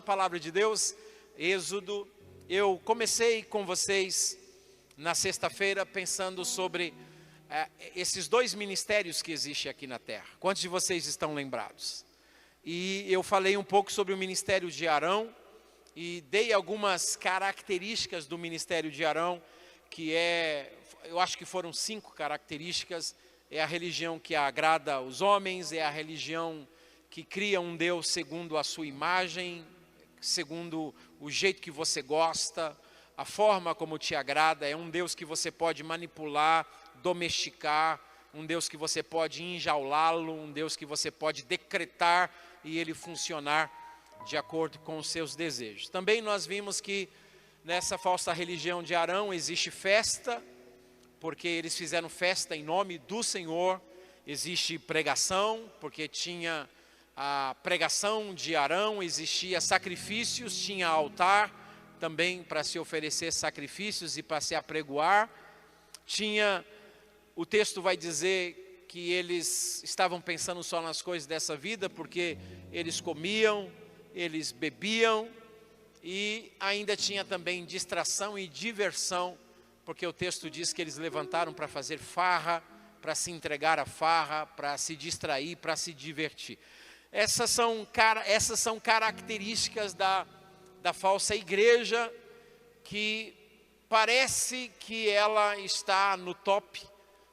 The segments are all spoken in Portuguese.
palavra de Deus, Êxodo. Eu comecei com vocês na sexta-feira pensando sobre esses dois ministérios que existem aqui na terra. Quantos de vocês estão lembrados? E eu falei um pouco sobre o ministério de Arão e dei algumas características do ministério de Arão, que eu acho que foram 5 características. É a religião que agrada os homens, é a religião que cria um Deus segundo a sua imagem, segundo o jeito que você gosta, a forma como te agrada. É um Deus que você pode manipular, domesticar, um Deus que você pode enjaulá-lo, um Deus que você pode decretar e ele funcionar de acordo com os seus desejos. Também nós vimos que nessa falsa religião de Arão existe festa, porque eles fizeram festa em nome do Senhor. Existe pregação, porque tinha a pregação de Arão, existia sacrifícios, tinha altar também para se oferecer sacrifícios e para se apregoar. O texto vai dizer que eles estavam pensando só nas coisas dessa vida, porque eles comiam, eles bebiam, e ainda tinha também distração e diversão, porque o texto diz que eles levantaram para fazer farra, para se entregar à farra, para se distrair, para se divertir. Essas são características da falsa igreja, que parece que ela está no top,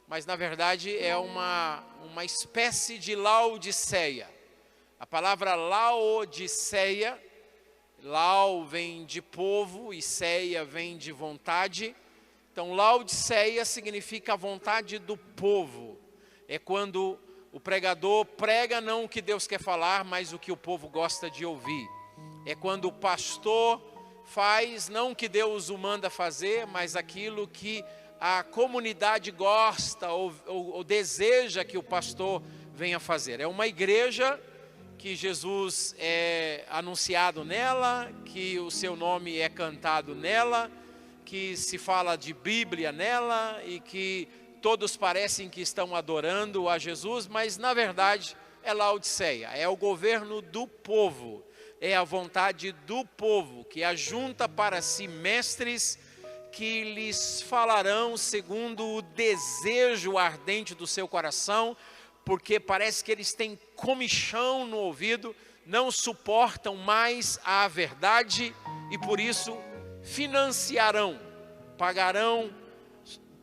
mas na verdade é uma espécie de Laodiceia. A palavra Laodiceia, Lau vem de povo e Ceia vem de vontade. Então, Laodiceia significa a vontade do povo. É quando o pregador prega não o que Deus quer falar, mas o que o povo gosta de ouvir. É quando o pastor faz não o que Deus o manda fazer, mas aquilo que a comunidade gosta ou deseja que o pastor venha fazer. É uma igreja que Jesus é anunciado nela, que o seu nome é cantado nela, que se fala de Bíblia nela e que todos parecem que estão adorando a Jesus, mas na verdade é Laodiceia, é o governo do povo, é a vontade do povo, que ajunta para si mestres que lhes falarão segundo o desejo ardente do seu coração, porque parece que eles têm comichão no ouvido, não suportam mais a verdade e por isso financiarão, pagarão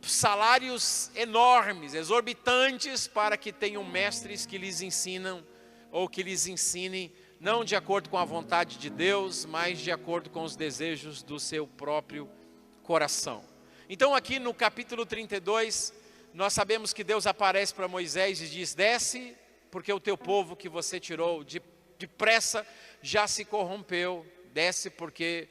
salários enormes, exorbitantes, para que tenham mestres que lhes ensinam ou que lhes ensinem, não de acordo com a vontade de Deus, mas de acordo com os desejos do seu próprio coração. Então aqui no capítulo 32, nós sabemos que Deus aparece para Moisés e diz: desce, porque o teu povo que você tirou depressa já se corrompeu. Desce porque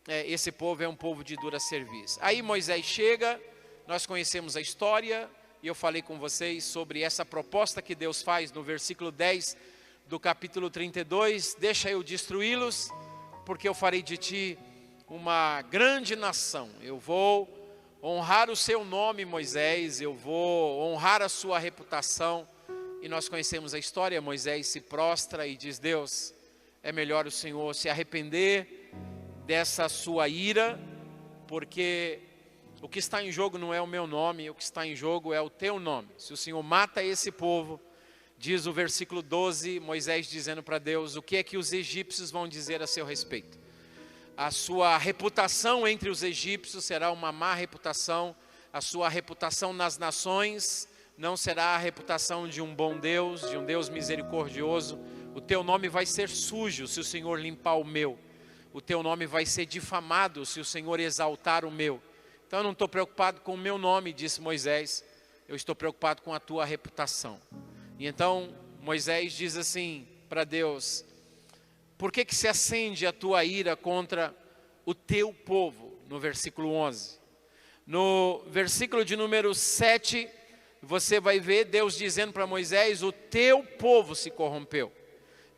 esse povo é um povo de dura cerviz. Aí Moisés chega, nós conhecemos a história, e eu falei com vocês sobre essa proposta que Deus faz no versículo 10 do capítulo 32, deixa eu destruí-los, porque eu farei de ti uma grande nação. Eu vou honrar o seu nome, Moisés, eu vou honrar a sua reputação. E nós conhecemos a história. Moisés se prostra e diz: Deus, é melhor o Senhor se arrepender dessa sua ira, porque o que está em jogo não é o meu nome, o que está em jogo é o teu nome. Se o Senhor mata esse povo, diz o versículo 12, Moisés dizendo para Deus: o que é que os egípcios vão dizer a seu respeito? A sua reputação entre os egípcios será uma má reputação, a sua reputação nas nações não será a reputação de um bom Deus, de um Deus misericordioso. O teu nome vai ser sujo se o Senhor limpar o meu. O teu nome vai ser difamado se o Senhor exaltar o meu. Então eu não estou preocupado com o meu nome, disse Moisés, eu estou preocupado com a tua reputação. E então Moisés diz assim para Deus: por que se acende a tua ira contra o teu povo? No versículo 11. No versículo de número 7, você vai ver Deus dizendo para Moisés: o teu povo se corrompeu.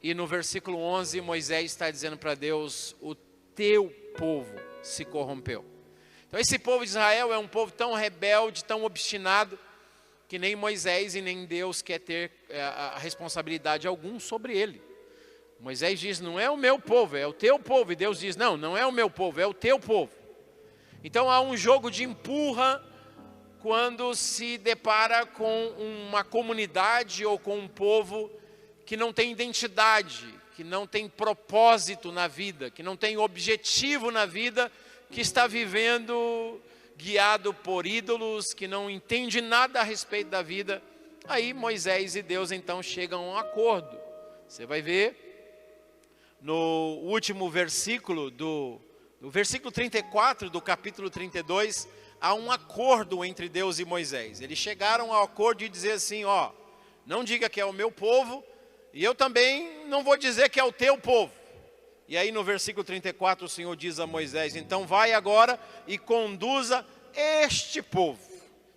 E no versículo 11, Moisés está dizendo para Deus: o teu povo se corrompeu. Então esse povo de Israel é um povo tão rebelde, tão obstinado, que nem Moisés e nem Deus quer ter a responsabilidade algum sobre ele. Moisés diz, não é o meu povo, é o teu povo. E Deus diz, não, não é o meu povo, é o teu povo. Então há um jogo de empurra quando se depara com uma comunidade ou com um povo que não tem identidade, que não tem propósito na vida, que não tem objetivo na vida, que está vivendo guiado por ídolos, que não entende nada a respeito da vida. Aí Moisés e Deus então chegam a um acordo. Você vai ver no último versículo, no versículo 34 do capítulo 32, há um acordo entre Deus e Moisés. Eles chegaram ao acordo de dizer assim, ó, não diga que é o meu povo, e eu também não vou dizer que é o teu povo. E aí no versículo 34 o Senhor diz a Moisés, então vai agora e conduza este povo.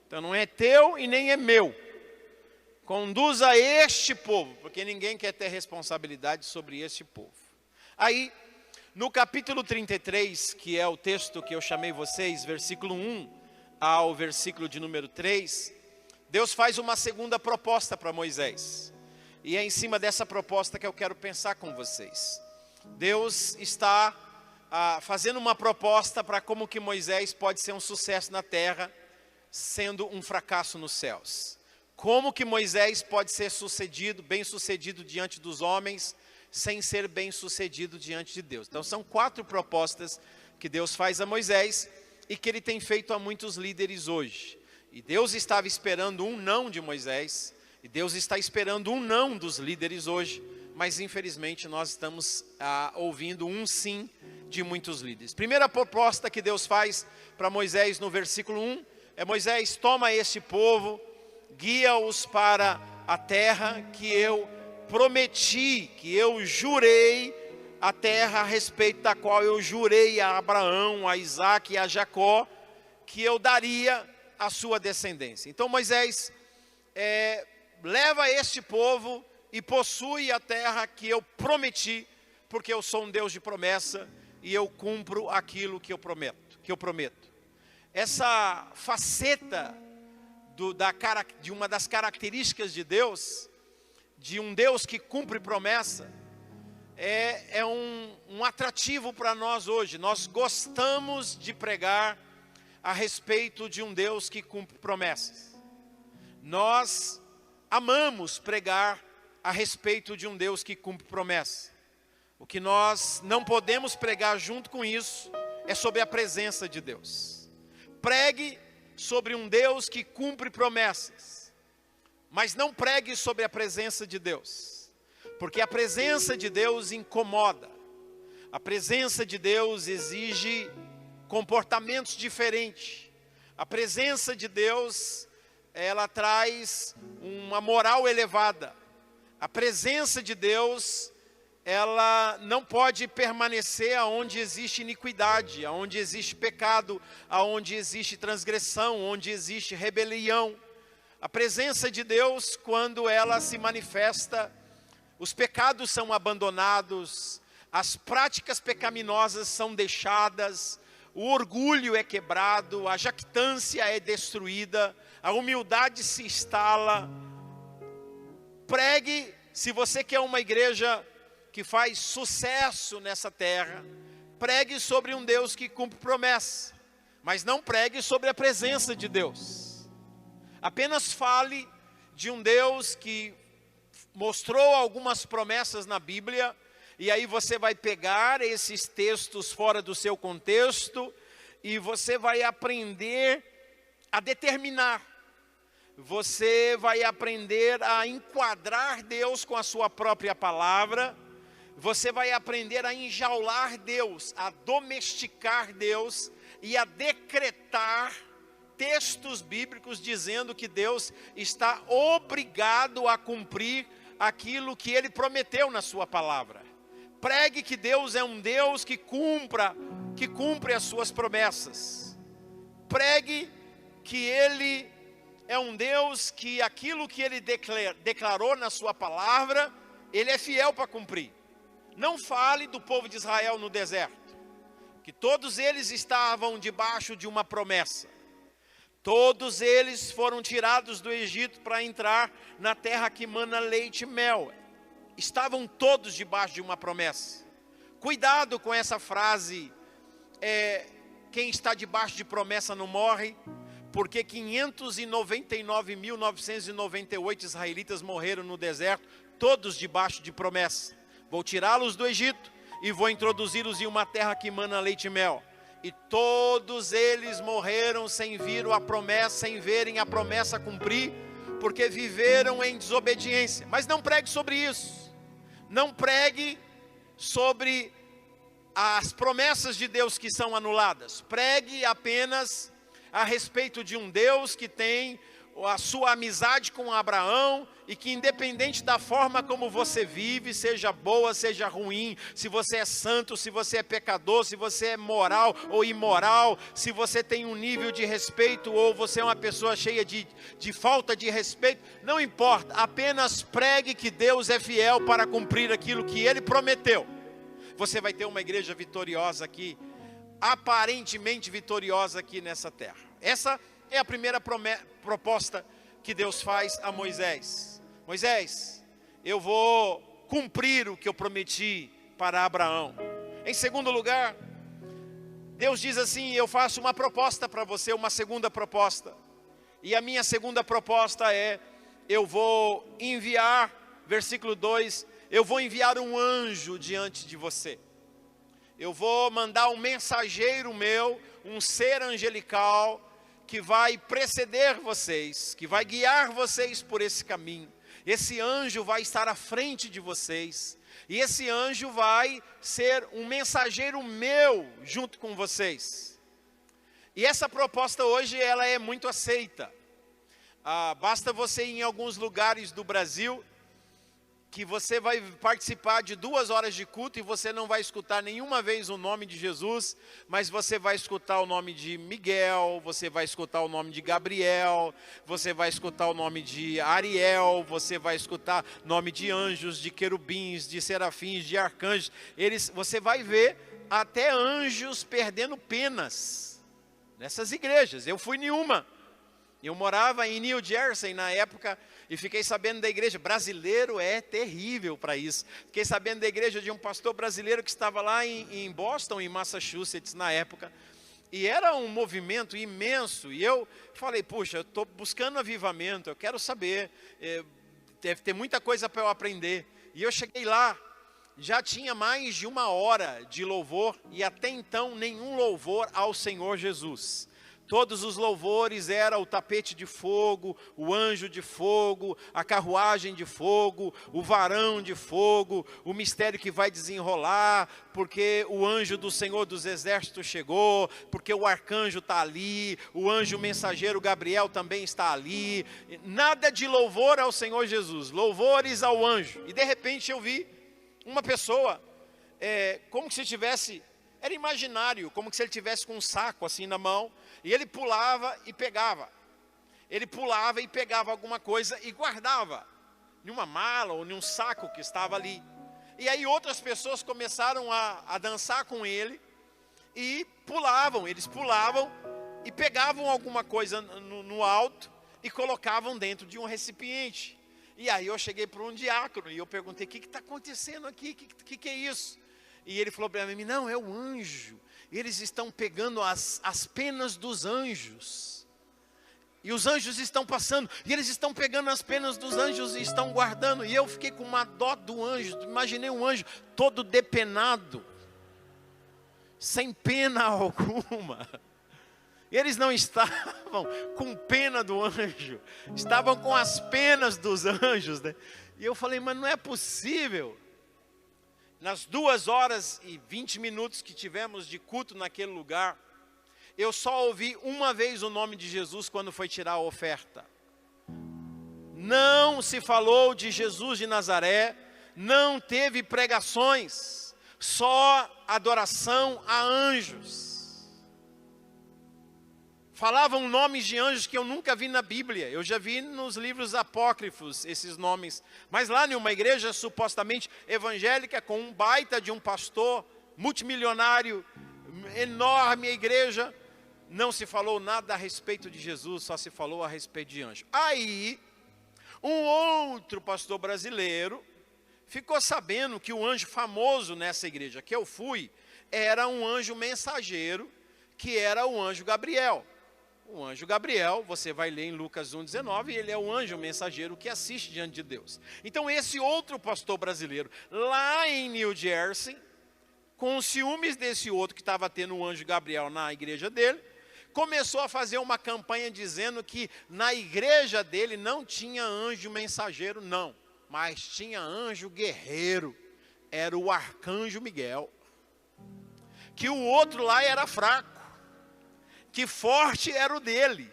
Então não é teu e nem é meu. Conduza este povo, porque ninguém quer ter responsabilidade sobre este povo. Aí, no capítulo 33, que é o texto que eu chamei vocês, versículo 1 ao versículo de número 3, Deus faz uma segunda proposta para Moisés. E é em cima dessa proposta que eu quero pensar com vocês. Deus está fazendo uma proposta para como que Moisés pode ser um sucesso na terra, sendo um fracasso nos céus. Como que Moisés pode ser bem sucedido diante dos homens, sem ser bem sucedido diante de Deus. Então são 4 propostas que Deus faz a Moisés e que ele tem feito a muitos líderes hoje. E Deus estava esperando um não de Moisés, e Deus está esperando um não dos líderes hoje, mas infelizmente nós estamos ouvindo um sim de muitos líderes. Primeira proposta que Deus faz para Moisés no versículo 1, é Moisés, toma este povo, guia-os para a terra que eu prometi, que eu jurei, a terra a respeito da qual eu jurei a Abraão, a Isaac e a Jacó, que eu daria a sua descendência. Então Moisés leva este povo e possui a terra que eu prometi, porque eu sou um Deus de promessa e eu cumpro aquilo que eu prometo. Essa faceta de uma das características de Deus, de um Deus que cumpre promessa, é um atrativo para nós hoje. Nós gostamos de pregar a respeito de um Deus que cumpre promessas. Nós amamos pregar a respeito de um Deus que cumpre promessa. O que nós não podemos pregar junto com isso é sobre a presença de Deus. Pregue sobre um Deus que cumpre promessas, mas não pregue sobre a presença de Deus, porque a presença de Deus incomoda. A presença de Deus exige comportamentos diferentes. A presença de Deus, ela traz uma moral elevada. A presença de Deus, ela não pode permanecer aonde existe iniquidade, aonde existe pecado, aonde existe transgressão, onde existe rebelião. A presença de Deus, quando ela se manifesta, os pecados são abandonados, as práticas pecaminosas são deixadas, o orgulho é quebrado, a jactância é destruída, a humildade se instala. Pregue, se você quer uma igreja que faz sucesso nessa terra, pregue sobre um Deus que cumpre promessa, mas não pregue sobre a presença de Deus. Apenas fale de um Deus que mostrou algumas promessas na Bíblia, e aí você vai pegar esses textos fora do seu contexto, e você vai aprender a determinar, você vai aprender a enquadrar Deus com a sua própria palavra, você vai aprender a enjaular Deus, a domesticar Deus e a decretar textos bíblicos dizendo que Deus está obrigado a cumprir aquilo que Ele prometeu na sua palavra. Pregue que Deus é um Deus que cumpre as suas promessas. Pregue que Ele é um Deus que aquilo que Ele declarou na sua palavra, Ele é fiel para cumprir. Não fale do povo de Israel no deserto, que todos eles estavam debaixo de uma promessa. Todos eles foram tirados do Egito para entrar na terra que mana leite e mel. estavam todos debaixo de uma promessa. Cuidado com essa frase, quem está debaixo de promessa não morre, porque 599.998 israelitas morreram no deserto, todos debaixo de promessa. Vou tirá-los do Egito e vou introduzi-los em uma terra que mana leite e mel. E todos eles morreram sem verem a promessa cumprir, porque viveram em desobediência. Mas não pregue sobre isso. Não pregue sobre as promessas de Deus que são anuladas. Pregue apenas a respeito de um Deus que tem a sua amizade com Abraão, e que independente da forma como você vive, seja boa, seja ruim, se você é santo, se você é pecador, se você é moral ou imoral, se você tem um nível de respeito ou você é uma pessoa cheia de falta de respeito, não importa, apenas pregue que Deus é fiel para cumprir aquilo que Ele prometeu. Você vai ter uma igreja vitoriosa aqui, aparentemente vitoriosa aqui nessa terra. Essa é a primeira proposta que Deus faz a Moisés. Moisés, eu vou cumprir o que eu prometi para Abraão. Em segundo lugar, Deus diz assim: eu faço uma proposta para você, uma segunda proposta. E a minha segunda proposta é: eu vou enviar, versículo 2, eu vou enviar um anjo diante de você. Eu vou mandar um mensageiro meu, um ser angelical, que vai preceder vocês, que vai guiar vocês por esse caminho. Esse anjo vai estar à frente de vocês, e esse anjo vai ser um mensageiro meu junto com vocês. E essa proposta hoje ela é muito aceita. Basta você ir em alguns lugares do Brasil, que você vai participar de 2 horas de culto e você não vai escutar nenhuma vez o nome de Jesus, mas você vai escutar o nome de Miguel, você vai escutar o nome de Gabriel, você vai escutar o nome de Ariel, você vai escutar o nome de anjos, de querubins, de serafins, de arcanjos. Você vai ver até anjos perdendo penas nessas igrejas. Eu fui em uma. Eu morava em New Jersey na época e fiquei sabendo da igreja. Brasileiro é terrível para isso. Fiquei sabendo da igreja de um pastor brasileiro que estava lá em Boston, em Massachusetts, na época. E era um movimento imenso. E eu falei, puxa, eu estou buscando avivamento, eu quero saber. Deve ter muita coisa para eu aprender. E eu cheguei lá, já tinha mais de 1 hora de louvor. E até então nenhum louvor ao Senhor Jesus. Todos os louvores eram o tapete de fogo, o anjo de fogo, a carruagem de fogo, o varão de fogo, o mistério que vai desenrolar, porque o anjo do Senhor dos Exércitos chegou, porque o arcanjo está ali, o anjo mensageiro Gabriel também está ali. Nada de louvor ao Senhor Jesus, louvores ao anjo. E de repente eu vi uma pessoa, como se tivesse... Era imaginário, como se ele tivesse com um saco assim na mão, e ele pulava e pegava. Ele pulava e pegava alguma coisa e guardava em uma mala ou em um saco que estava ali. E aí outras pessoas começaram a dançar com ele e pulavam. Eles pulavam e pegavam alguma coisa no alto e colocavam dentro de um recipiente. E aí eu cheguei para um diácono e eu perguntei, o que está acontecendo aqui? O que é isso? E ele falou para mim, não, é o anjo. Eles estão pegando as penas dos anjos. E os anjos estão passando. E eles estão pegando as penas dos anjos e estão guardando. E eu fiquei com uma dó do anjo. Imaginei um anjo todo depenado. Sem pena alguma. E eles não estavam com pena do anjo. Estavam com as penas dos anjos, né? E eu falei, mas não é possível. Nas 2 horas e 20 minutos que tivemos de culto naquele lugar, eu só ouvi uma vez o nome de Jesus quando foi tirar a oferta. Não se falou de Jesus de Nazaré, não teve pregações, só adoração a anjos. Falavam nomes de anjos que eu nunca vi na Bíblia. Eu já vi nos livros apócrifos esses nomes. Mas lá em uma igreja supostamente evangélica, com um baita de um pastor, multimilionário, enorme igreja, não se falou nada a respeito de Jesus, só se falou a respeito de anjo. Aí, um outro pastor brasileiro ficou sabendo que o anjo famoso nessa igreja que eu fui, era um anjo mensageiro, que era o anjo Gabriel. O anjo Gabriel, você vai ler em Lucas 1,19, ele é o anjo mensageiro que assiste diante de Deus. Então esse outro pastor brasileiro, lá em New Jersey, com os ciúmes desse outro que estava tendo o anjo Gabriel na igreja dele, começou a fazer uma campanha dizendo que na igreja dele não tinha anjo mensageiro não, mas tinha anjo guerreiro, era o arcanjo Miguel. Que o outro lá era fraco, que forte era o dele.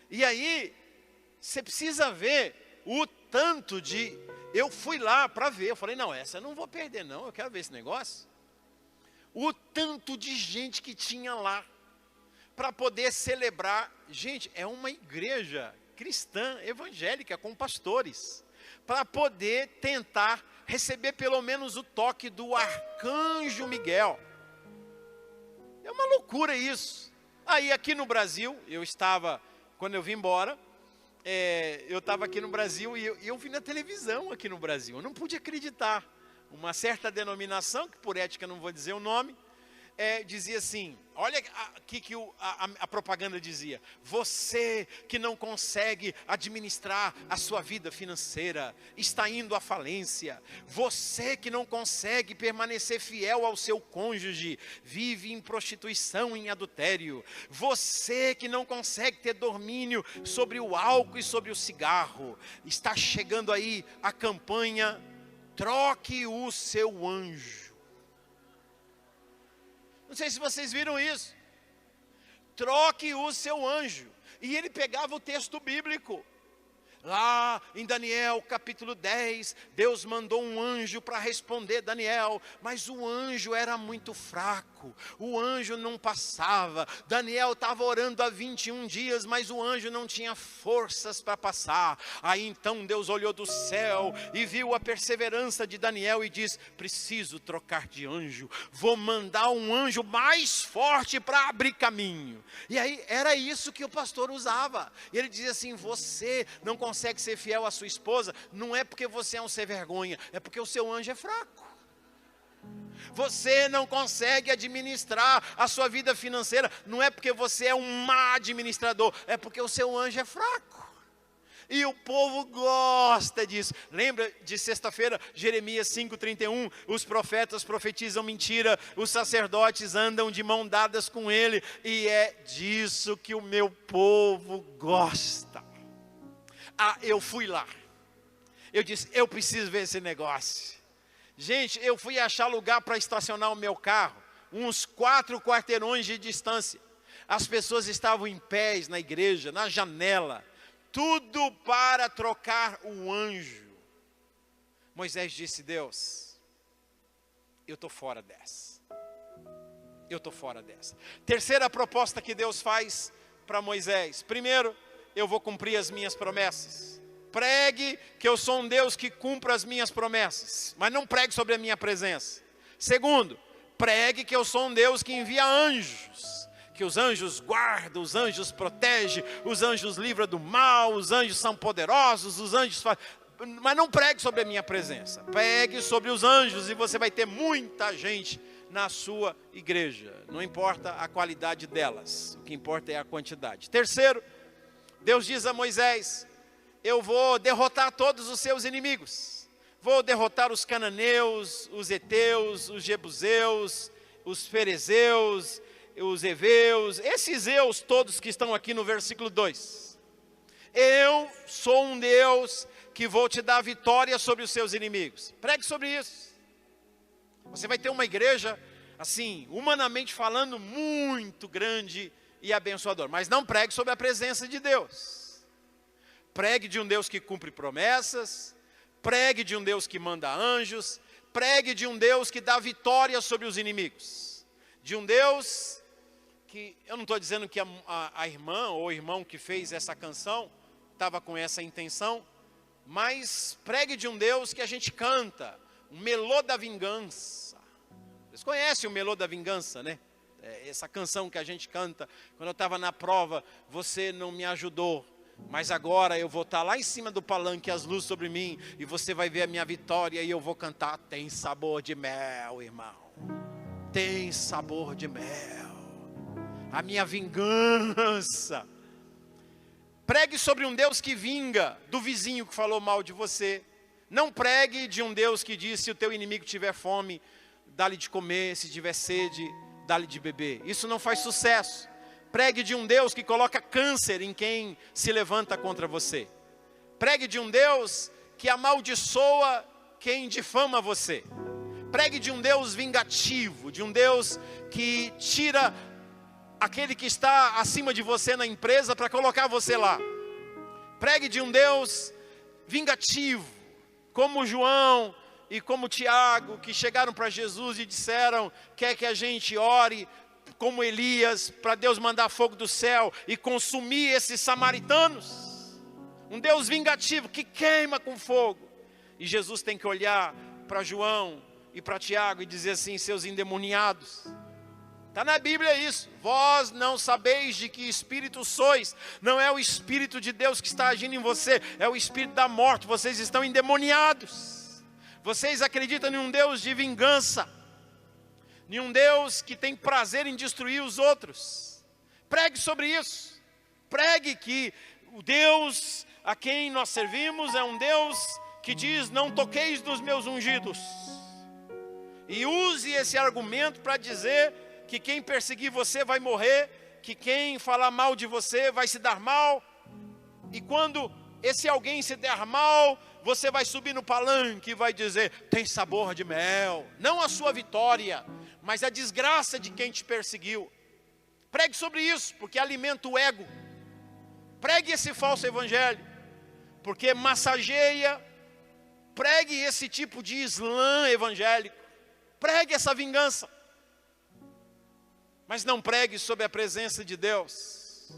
E aí, você precisa ver o tanto de... Eu fui lá para ver, eu falei, não, essa eu não vou perder não, eu quero ver esse negócio. O tanto de gente que tinha lá, para poder celebrar. Gente, é uma igreja cristã, evangélica, com pastores, para poder tentar receber pelo menos o toque do arcanjo Miguel. É uma loucura isso. Aí aqui no Brasil, eu estava, quando eu vim embora, eu estava aqui no Brasil e eu vi na televisão aqui no Brasil. Eu não pude acreditar. Uma certa denominação, que por ética não vou dizer o nome, dizia assim, olha aqui que a propaganda dizia: você que não consegue administrar a sua vida financeira, está indo à falência. Você que não consegue permanecer fiel ao seu cônjuge, vive em prostituição, em adultério. Você que não consegue ter domínio sobre o álcool e sobre o cigarro, está chegando aí a campanha, troque o seu anjo. Não sei se vocês viram isso. Troque o seu anjo. E ele pegava o texto bíblico. Lá em Daniel capítulo 10, Deus mandou um anjo para responder Daniel, mas o anjo era muito fraco, o anjo não passava. Daniel estava orando há 21 dias, mas o anjo não tinha forças para passar. Aí então Deus olhou do céu e viu a perseverança de Daniel e diz: preciso trocar de anjo, vou mandar um anjo mais forte para abrir caminho. E aí era isso que o pastor usava. Ele dizia assim: você não consegue ser fiel à sua esposa, não é porque você é um sem vergonha, é porque o seu anjo é fraco. Você não consegue administrar a sua vida financeira, não é porque você é um má administrador, é porque o seu anjo é fraco. E o povo gosta disso. Lembra de sexta-feira, Jeremias 5,31, os profetas profetizam mentira, os sacerdotes andam de mão dadas com ele, e é disso que o meu povo gosta. Eu fui lá, eu disse, eu preciso ver esse negócio. Gente, eu fui achar lugar para estacionar o meu carro, uns 4 quarteirões de distância. As pessoas estavam em pés na igreja, na janela, tudo para trocar o anjo. Moisés disse: Deus, eu estou fora dessa. Eu estou fora dessa. Terceira proposta que Deus faz para Moisés: primeiro, eu vou cumprir as minhas promessas. Pregue que eu sou um Deus que cumpra as minhas promessas, mas não pregue sobre a minha presença. Segundo, pregue que eu sou um Deus que envia anjos, que os anjos guardam, os anjos protegem, os anjos livram do mal, os anjos são poderosos, os anjos fazem... Mas não pregue sobre a minha presença, pregue sobre os anjos, e você vai ter muita gente na sua igreja. Não importa a qualidade delas, o que importa é a quantidade. Terceiro, Deus diz a Moisés: eu vou derrotar todos os seus inimigos. Vou derrotar os cananeus, os heteus, os jebuseus, os ferezeus, os heveus, esses eus todos que estão aqui no versículo 2. Eu sou um Deus que vou te dar vitória sobre os seus inimigos. Pregue sobre isso. Você vai ter uma igreja, assim, humanamente falando, muito grande e abençoador, mas não pregue sobre a presença de Deus. Pregue de um Deus que cumpre promessas, pregue de um Deus que manda anjos, pregue de um Deus que dá vitória sobre os inimigos, de um Deus que, eu não estou dizendo que a irmã ou o irmão que fez essa canção estava com essa intenção, mas pregue de um Deus que a gente canta, um melô da vingança. Vocês conhecem o melô da vingança, né? Essa canção que a gente canta: quando eu estava na prova, você não me ajudou, Mas agora eu vou estar lá em cima do palanque, as luzes sobre mim, e você vai ver a minha vitória, e eu vou cantar, tem sabor de mel, irmão. Tem sabor de mel. A minha vingança. Pregue sobre um Deus que vinga do vizinho que falou mal de você. Não pregue de um Deus que diz, se o teu inimigo tiver fome, dá-lhe de comer, se tiver sede, dá-lhe de beber. Isso não faz sucesso. Pregue de um Deus que coloca câncer em quem se levanta contra você. Pregue de um Deus que amaldiçoa quem difama você. Pregue de um Deus vingativo, de um Deus que tira aquele que está acima de você na empresa para colocar você lá. Pregue de um Deus vingativo, como João e como Tiago, que chegaram para Jesus e disseram, quer que a gente ore como Elias, para Deus mandar fogo do céu e consumir esses samaritanos. Um Deus vingativo que queima com fogo. E Jesus tem que olhar para João e para Tiago e dizer assim, seus endemoniados. Está na Bíblia isso. Vós não sabeis de que espírito sois. Não é o Espírito de Deus que está agindo em você, é o espírito da morte. Vocês estão endemoniados. Vocês acreditam em um Deus de vingança, em um Deus que tem prazer em destruir os outros. Pregue sobre isso. Pregue que o Deus a quem nós servimos é um Deus que diz, não toqueis dos meus ungidos. E use esse argumento para dizer que quem perseguir você vai morrer, que quem falar mal de você vai se dar mal. E quando esse alguém se der mal, você vai subir no palanque e vai dizer, tem sabor de mel. Não a sua vitória, mas a desgraça de quem te perseguiu. Pregue sobre isso, porque alimenta o ego. Pregue esse falso evangelho, porque massageia. Pregue esse tipo de Islã evangélico. Pregue essa vingança. Mas não pregue sobre a presença de Deus,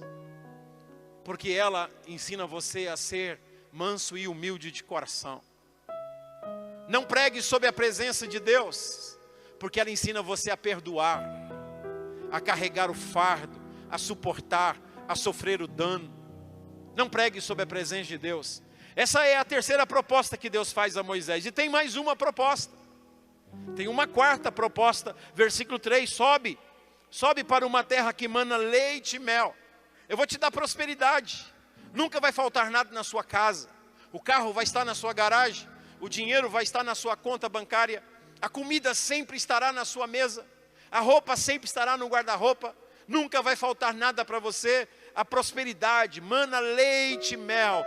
porque ela ensina você a ser manso e humilde de coração. Não pregue sobre a presença de Deus, porque ela ensina você a perdoar, a carregar o fardo, a suportar, a sofrer o dano. Não pregue sobre a presença de Deus. Essa é a terceira proposta que Deus faz a Moisés. E tem mais uma proposta. Tem uma quarta proposta, versículo 3, sobe para uma terra que mana leite e mel. Eu vou te dar prosperidade. Nunca vai faltar nada na sua casa. O carro vai estar na sua garagem. O dinheiro vai estar na sua conta bancária. A comida sempre estará na sua mesa. A roupa sempre estará no guarda-roupa. Nunca vai faltar nada para você. A prosperidade, mana leite e mel.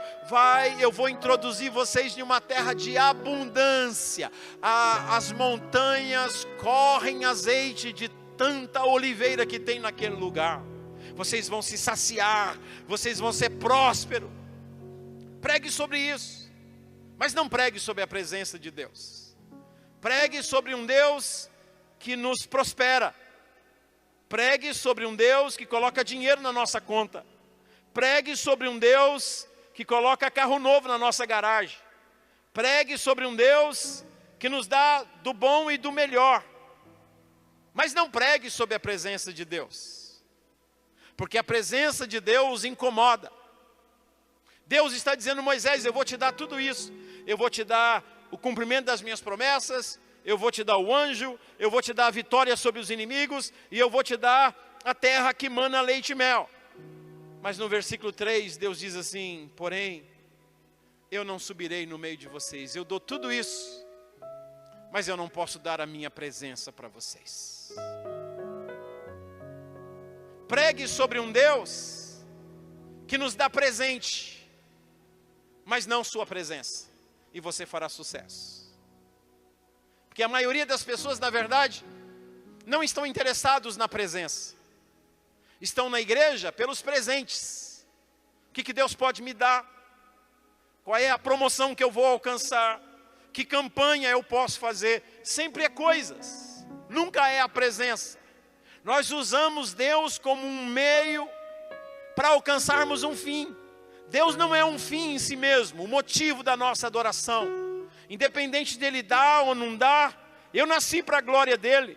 Eu vou introduzir vocês em uma terra de abundância. As montanhas correm azeite de tanta oliveira que tem naquele lugar. Vocês vão se saciar, vocês vão ser prósperos. Pregue sobre isso, mas não pregue sobre a presença de Deus. Pregue sobre um Deus que nos prospera. Pregue sobre um Deus que coloca dinheiro na nossa conta. Pregue sobre um Deus que coloca carro novo na nossa garagem. Pregue sobre um Deus que nos dá do bom e do melhor. Mas não pregue sobre a presença de Deus, porque a presença de Deus incomoda. Deus está dizendo, Moisés, eu vou te dar tudo isso. Eu vou te dar o cumprimento das minhas promessas, eu vou te dar o anjo, eu vou te dar a vitória sobre os inimigos, e eu vou te dar a terra que mana leite e mel. Mas no versículo 3, Deus diz assim, porém, eu não subirei no meio de vocês. Eu dou tudo isso, mas eu não posso dar a minha presença para vocês. Pregue sobre um Deus que nos dá presente, mas não sua presença, e você fará sucesso. Porque a maioria das pessoas, na verdade, não estão interessados na presença. Estão na igreja pelos presentes. O que Deus pode me dar? Qual é a promoção que eu vou alcançar? Que campanha eu posso fazer? Sempre é coisas, nunca é a presença. Nós usamos Deus como um meio para alcançarmos um fim. Deus não é um fim em si mesmo, o motivo da nossa adoração. Independente dele dar ou não dar, eu nasci para a glória dele.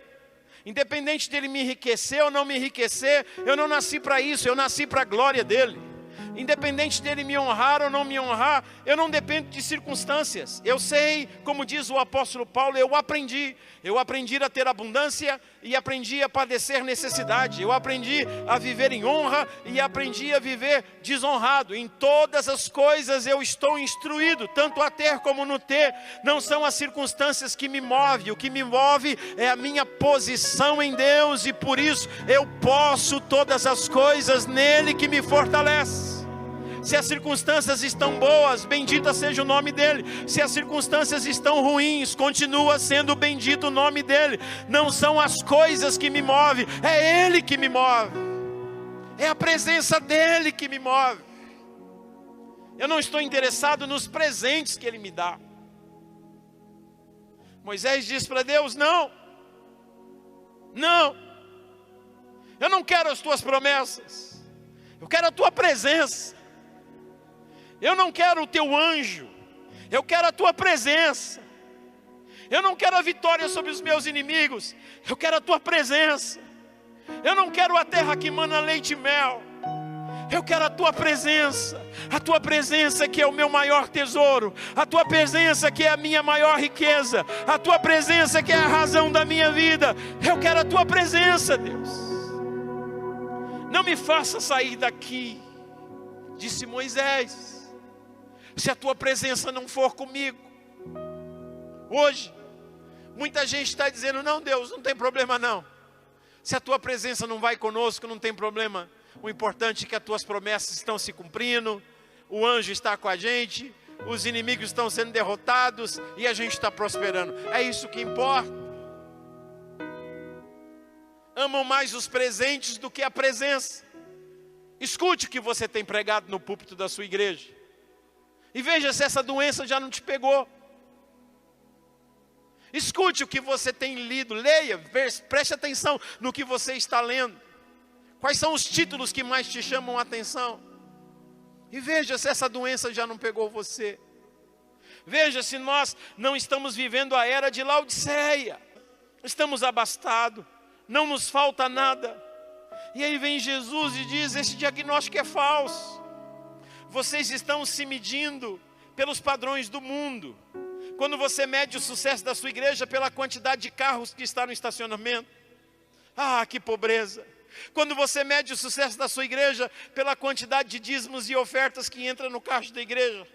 Independente dele me enriquecer ou não me enriquecer, eu não nasci para isso, eu nasci para a glória dele. Independente dele me honrar ou não me honrar, eu não dependo de circunstâncias. Eu sei, como diz o apóstolo Paulo, eu aprendi a ter abundância e aprendi a padecer necessidade. Eu aprendi a viver em honra e aprendi a viver desonrado. Em todas as coisas eu estou instruído, tanto a ter como no ter. Não são as circunstâncias que me movem, o que me move é a minha posição em Deus, e por isso eu posso todas as coisas nele que me fortalece. Se as circunstâncias estão boas, bendito seja o nome dele. Se as circunstâncias estão ruins, continua sendo bendito o nome dele. Não são as coisas que me movem, é ele que me move. É a presença dele que me move. Eu não estou interessado nos presentes que ele me dá. Moisés disse para Deus: não, eu não quero as tuas promessas, eu quero a tua presença. Eu não quero o teu anjo, eu quero a tua presença. Eu não quero a vitória sobre os meus inimigos, eu quero a tua presença. Eu não quero a terra que mana leite e mel, eu quero a tua presença. A tua presença que é o meu maior tesouro, a tua presença que é a minha maior riqueza, a tua presença que é a razão da minha vida. Eu quero a tua presença, Deus. Não me faça sair daqui, disse Moisés, se a tua presença não for comigo. Hoje, muita gente está dizendo: não, Deus, não tem problema não. Se a tua presença não vai conosco, não tem problema. O importante é que as tuas promessas estão se cumprindo, o anjo está com a gente, os inimigos estão sendo derrotados e a gente está prosperando. É isso que importa. Amam mais os presentes do que a presença. Escute o que você tem pregado no púlpito da sua igreja e veja se essa doença já não te pegou. Escute o que você tem lido, leia, preste atenção no que você está lendo. Quais são os títulos que mais te chamam a atenção? E veja se essa doença já não pegou você. Veja se nós não estamos vivendo a era de Laodiceia. Estamos abastados, não nos falta nada. E aí vem Jesus e diz: esse diagnóstico é falso. Vocês estão se medindo pelos padrões do mundo. Quando você mede o sucesso da sua igreja pela quantidade de carros que está no estacionamento, que pobreza. Quando você mede o sucesso da sua igreja pela quantidade de dízimos e ofertas que entra no caixa da igreja,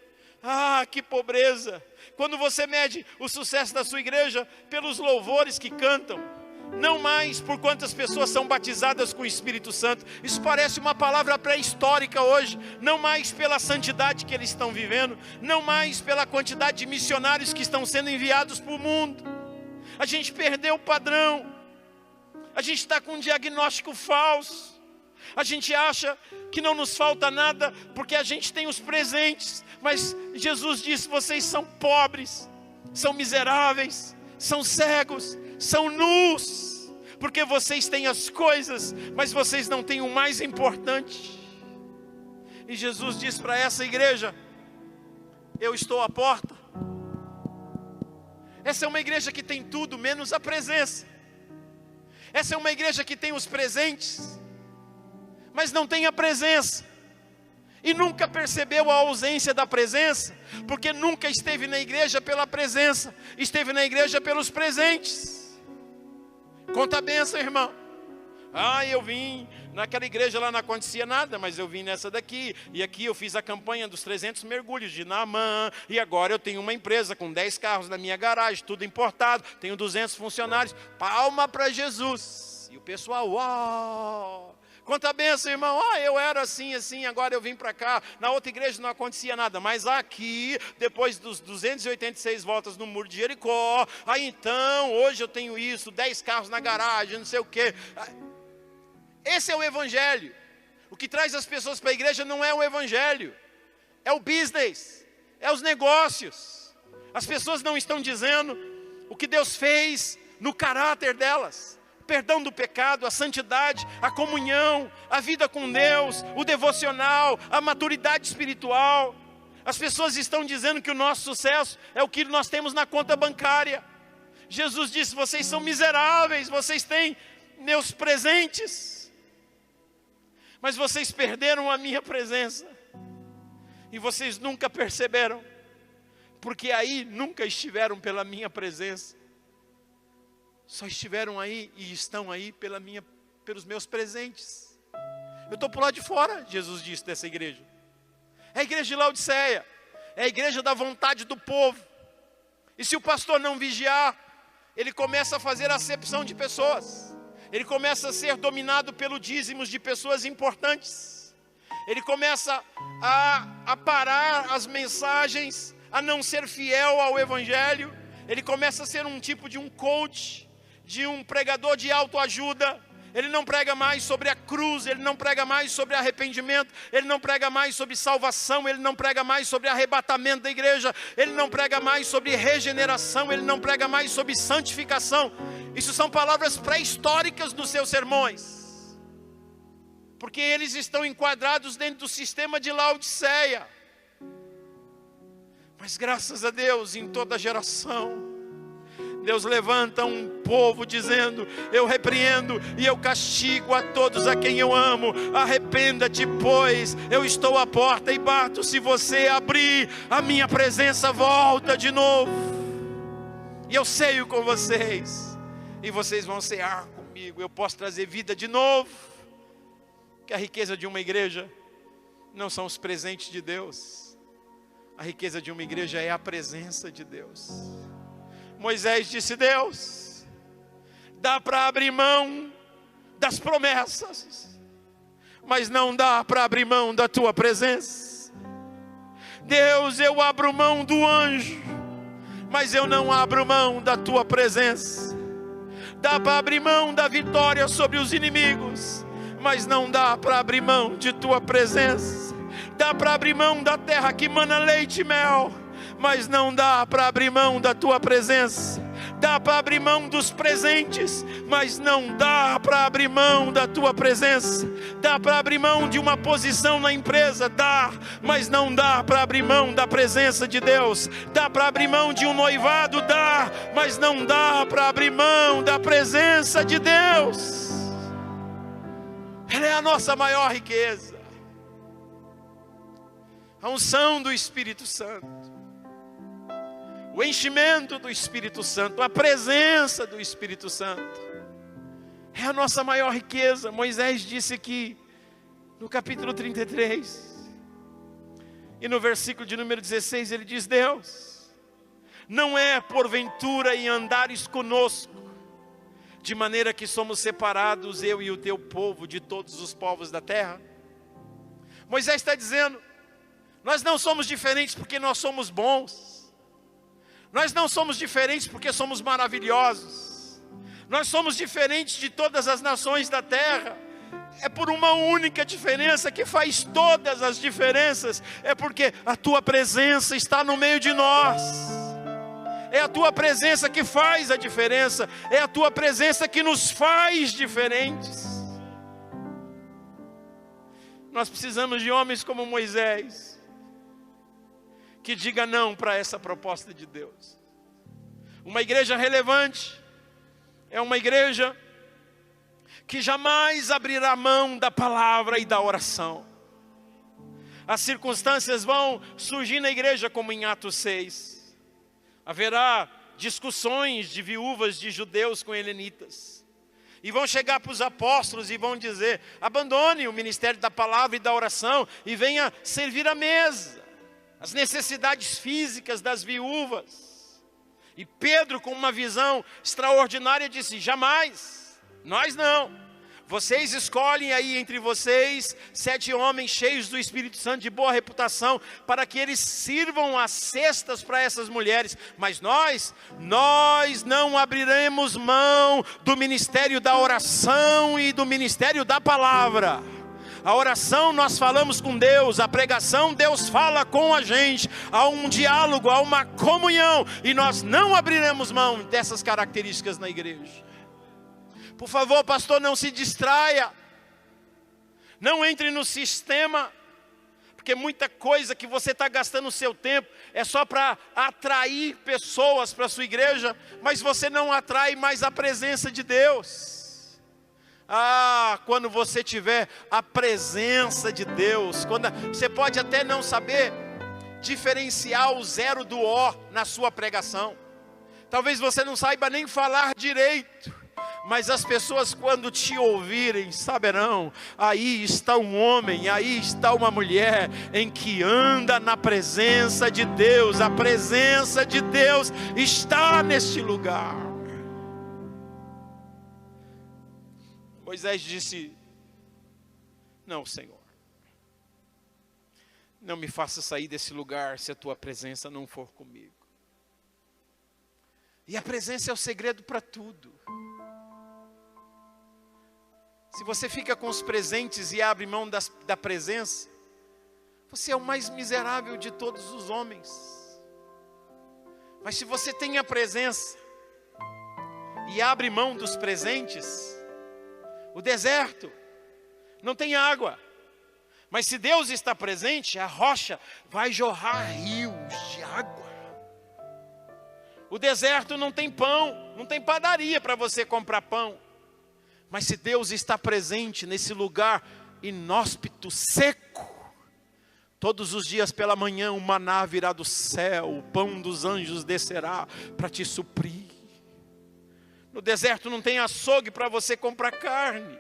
que pobreza. Quando você mede o sucesso da sua igreja pelos louvores que cantam, não mais por quantas pessoas são batizadas com o Espírito Santo. Isso parece uma palavra pré-histórica hoje. Não mais pela santidade que eles estão vivendo, não mais pela quantidade de missionários que estão sendo enviados para o mundo. A gente perdeu o padrão. A gente está com um diagnóstico falso. A gente acha que não nos falta nada porque a gente tem os presentes. Mas Jesus disse: vocês são pobres, são miseráveis, são cegos, são nus, porque vocês têm as coisas, mas vocês não têm o mais importante. E Jesus diz para essa igreja: eu estou à porta. Essa é uma igreja que tem tudo menos a presença. Essa é uma igreja que tem os presentes, mas não tem a presença. E nunca percebeu a ausência da presença, porque nunca esteve na igreja pela presença, esteve na igreja pelos presentes. Conta a benção, irmão. Eu vim naquela igreja lá, não acontecia nada, mas eu vim nessa daqui, e aqui eu fiz a campanha dos 300 mergulhos de Naamã, e agora eu tenho uma empresa com 10 carros na minha garagem, tudo importado, tenho 200 funcionários, palma para Jesus. E o pessoal, uau! Quanta a benção, irmão. Eu era assim, agora eu vim para cá. Na outra igreja não acontecia nada, mas aqui, depois dos 286 voltas no muro de Jericó, então, hoje eu tenho isso, 10 carros na garagem, não sei o quê. Esse é o evangelho. O que traz as pessoas para a igreja não é o evangelho, é o business, é os negócios. As pessoas não estão dizendo o que Deus fez no caráter delas. Perdão do pecado, a santidade, a comunhão, a vida com Deus, o devocional, a maturidade espiritual. As pessoas estão dizendo que o nosso sucesso é o que nós temos na conta bancária. Jesus disse: vocês são miseráveis, vocês têm meus presentes, mas vocês perderam a minha presença. E vocês nunca perceberam, porque aí nunca estiveram pela minha presença. Só estiveram aí e estão aí pelos meus presentes. Eu estou por lá de fora, Jesus disse dessa igreja. É a igreja de Laodiceia. É a igreja da vontade do povo. E se o pastor não vigiar, ele começa a fazer acepção de pessoas. Ele começa a ser dominado pelo dízimos de pessoas importantes. Ele começa a parar as mensagens, a não ser fiel ao evangelho. Ele começa a ser um tipo de um coach, de um pregador de autoajuda. Ele não prega mais sobre a cruz, ele não prega mais sobre arrependimento, ele não prega mais sobre salvação, ele não prega mais sobre arrebatamento da igreja, ele não prega mais sobre regeneração, ele não prega mais sobre santificação. Isso são palavras pré-históricas dos seus sermões, porque eles estão enquadrados dentro do sistema de Laodiceia. Mas graças a Deus, em toda geração, Deus levanta um povo dizendo: eu repreendo e eu castigo a todos a quem eu amo. Arrependa-te, pois eu estou à porta e bato. Se você abrir, a minha presença volta de novo. E eu ceio com vocês, e vocês vão cear comigo. Eu posso trazer vida de novo. Que a riqueza de uma igreja não são os presentes de Deus. A riqueza de uma igreja é a presença de Deus. Moisés disse: Deus, dá para abrir mão das promessas, mas não dá para abrir mão da tua presença. Deus, eu abro mão do anjo, mas eu não abro mão da tua presença. Dá para abrir mão da vitória sobre os inimigos, mas não dá para abrir mão de tua presença. Dá para abrir mão da terra que mana leite e mel, mas não dá para abrir mão da tua presença. Dá para abrir mão dos presentes, mas não dá para abrir mão da tua presença. Dá para abrir mão de uma posição na empresa, dá, mas não dá para abrir mão da presença de Deus. Dá para abrir mão de um noivado, dá, mas não dá para abrir mão da presença de Deus. Ela é a nossa maior riqueza. A unção do Espírito Santo, o enchimento do Espírito Santo, a presença do Espírito Santo, é a nossa maior riqueza. Moisés disse aqui, no capítulo 33, e no versículo de número 16, ele diz: Deus, não é porventura em andares conosco, de maneira que somos separados, eu e o teu povo, de todos os povos da terra? Moisés está dizendo: nós não somos diferentes porque nós somos bons. Nós não somos diferentes porque somos maravilhosos. Nós somos diferentes de todas as nações da terra. É por uma única diferença que faz todas as diferenças. É porque a tua presença está no meio de nós. É a tua presença que faz a diferença. É a tua presença que nos faz diferentes. Nós precisamos de homens como Moisés, que diga não para essa proposta de Deus. Uma igreja relevante é uma igreja que jamais abrirá mão da palavra e da oração. As circunstâncias vão surgir na igreja, como em Atos 6. Haverá discussões de viúvas de judeus com helenitas. E vão chegar para os apóstolos e vão dizer: abandone o ministério da palavra e da oração e venha servir a mesa. As necessidades físicas das viúvas. E Pedro, com uma visão extraordinária, disse: jamais, nós não. Vocês escolhem aí entre vocês 7 homens cheios do Espírito Santo, de boa reputação, para que eles sirvam as cestas para essas mulheres. Mas nós não abriremos mão do ministério da oração e do ministério da palavra. A oração nós falamos com Deus, a pregação Deus fala com a gente, há um diálogo, há uma comunhão, e nós não abriremos mão dessas características na igreja. Por favor, pastor, não se distraia, não entre no sistema, porque muita coisa que você está gastando o seu tempo é só para atrair pessoas para a sua igreja, mas você não atrai mais a presença de Deus. brilhar quando você tiver a presença de Deus. Você pode até não saber diferenciar o zero do O na sua pregação. Talvez você não saiba nem falar direito, mas as pessoas, quando te ouvirem, saberão: aí está um homem, aí está uma mulher em que anda na presença de Deus. A presença de Deus está neste lugar. Moisés disse: não, Senhor, não me faça sair desse lugar se a tua presença não for comigo. E a presença é o segredo para tudo. Se você fica com os presentes e abre mão da presença, você é o mais miserável de todos os homens. Mas se você tem a presença e abre mão dos presentes, o deserto não tem água, mas se Deus está presente, a rocha vai jorrar rios de água. O deserto não tem pão, não tem padaria para você comprar pão. Mas se Deus está presente nesse lugar inóspito, seco, todos os dias pela manhã o maná virá do céu, o pão dos anjos descerá para te suprir. No deserto não tem açougue para você comprar carne.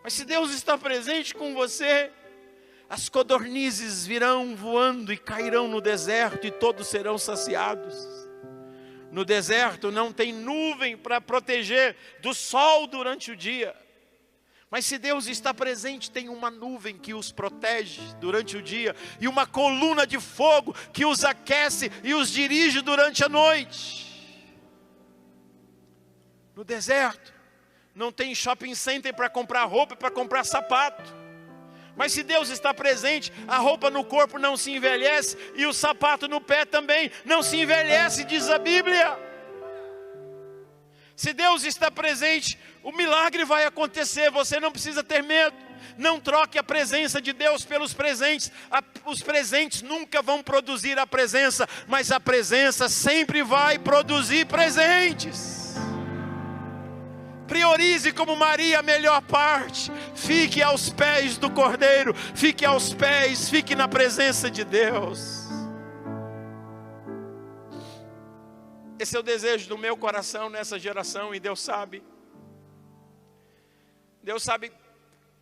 Mas se Deus está presente com você, as codornizes virão voando e cairão no deserto e todos serão saciados. No deserto não tem nuvem para proteger do sol durante o dia. Mas se Deus está presente, tem uma nuvem que os protege durante o dia e uma coluna de fogo que os aquece e os dirige durante a noite. No deserto não tem shopping center para comprar roupa, para comprar sapato. Mas se Deus está presente, a roupa no corpo não se envelhece e o sapato no pé também não se envelhece, diz a Bíblia. Se Deus está presente, o milagre vai acontecer, você não precisa ter medo. Não troque a presença de Deus pelos presentes. Os presentes nunca vão produzir a presença, mas a presença sempre vai produzir presentes. Priorize como Maria a melhor parte. Fique aos pés do Cordeiro. Fique aos pés, fique na presença de Deus. Esse é o desejo do meu coração nessa geração. E Deus sabe. Deus sabe,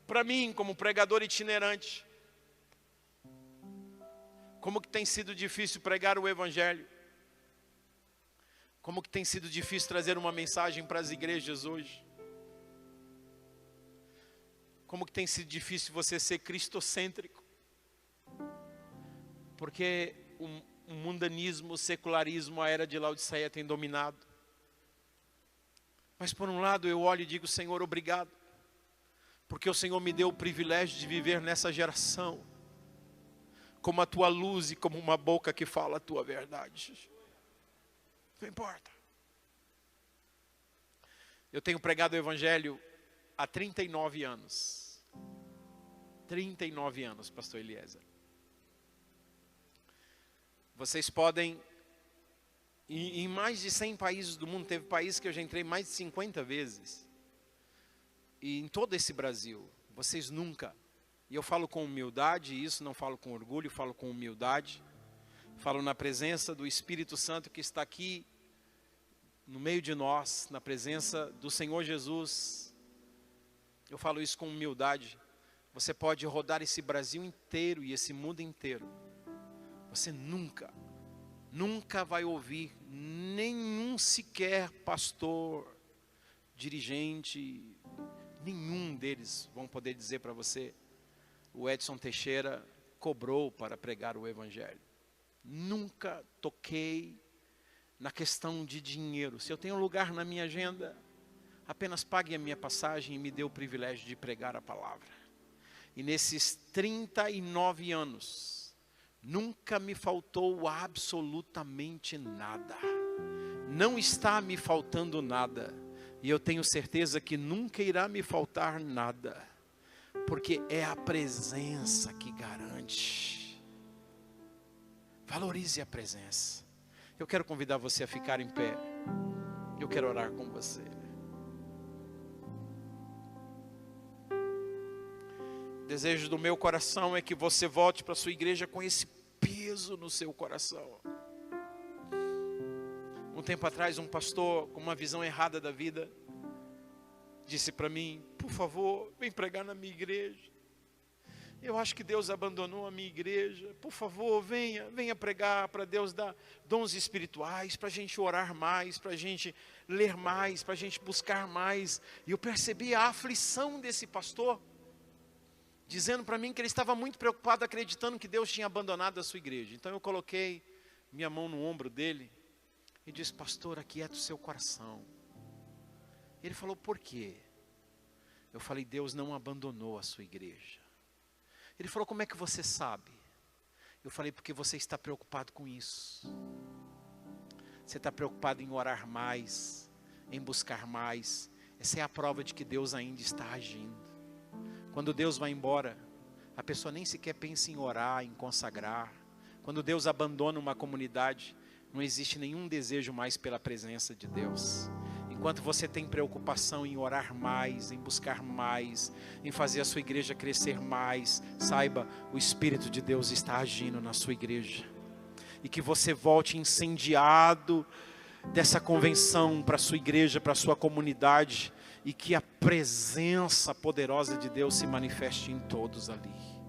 para mim, como pregador itinerante, como que tem sido difícil pregar o Evangelho. Como que tem sido difícil trazer uma mensagem para as igrejas hoje. Como que tem sido difícil você ser cristocêntrico. Porque o mundanismo, o secularismo, a era de Laodiceia tem dominado. Mas por um lado eu olho e digo: Senhor, obrigado. Porque o Senhor me deu o privilégio de viver nessa geração como a tua luz e como uma boca que fala a tua verdade. Não importa. Eu tenho pregado o Evangelho há 39 anos. 39 anos, pastor Eliezer. Vocês podem, em mais de 100 países do mundo, teve países que eu já entrei mais de 50 vezes. E em todo esse Brasil, vocês nunca, e eu falo com humildade, e isso não falo com orgulho, falo com humildade. Falo na presença do Espírito Santo que está aqui no meio de nós, na presença do Senhor Jesus. Eu falo isso com humildade. Você pode rodar esse Brasil inteiro e esse mundo inteiro. Você nunca vai ouvir nenhum sequer pastor, dirigente, nenhum deles vão poder dizer para você: o Edson Teixeira cobrou para pregar o Evangelho. Nunca toquei na questão de dinheiro. Se eu tenho lugar na minha agenda, apenas pague a minha passagem e me dê o privilégio de pregar a palavra. E nesses 39 anos, nunca me faltou absolutamente nada. Não está me faltando nada. E eu tenho certeza que nunca irá me faltar nada. Porque é a presença que garante. Valorize a presença. Eu quero convidar você a ficar em pé. Eu quero orar com você. desejo do meu coração é que você volte para a sua igreja com esse peso no seu coração. Um tempo atrás, um pastor com uma visão errada da vida disse para mim: por favor, vem pregar na minha igreja. Eu acho que Deus abandonou a minha igreja. Por favor, venha pregar, para Deus dar dons espirituais, para a gente orar mais, para a gente ler mais, para a gente buscar mais. E eu percebi a aflição desse pastor, dizendo para mim que ele estava muito preocupado, acreditando que Deus tinha abandonado a sua igreja. Então eu coloquei minha mão no ombro dele e disse: pastor, aquieta o seu coração. Ele falou: por quê? Eu falei: Deus não abandonou a sua igreja. Ele falou: como é que você sabe? Eu falei: porque você está preocupado com isso. Você está preocupado em orar mais, em buscar mais. Essa é a prova de que Deus ainda está agindo. Quando Deus vai embora, a pessoa nem sequer pensa em orar, em consagrar. Quando Deus abandona uma comunidade, não existe nenhum desejo mais pela presença de Deus. Enquanto você tem preocupação em orar mais, em buscar mais, em fazer a sua igreja crescer mais, saiba, o Espírito de Deus está agindo na sua igreja. E que você volte incendiado dessa convenção para a sua igreja, para a sua comunidade, e que a presença poderosa de Deus se manifeste em todos ali.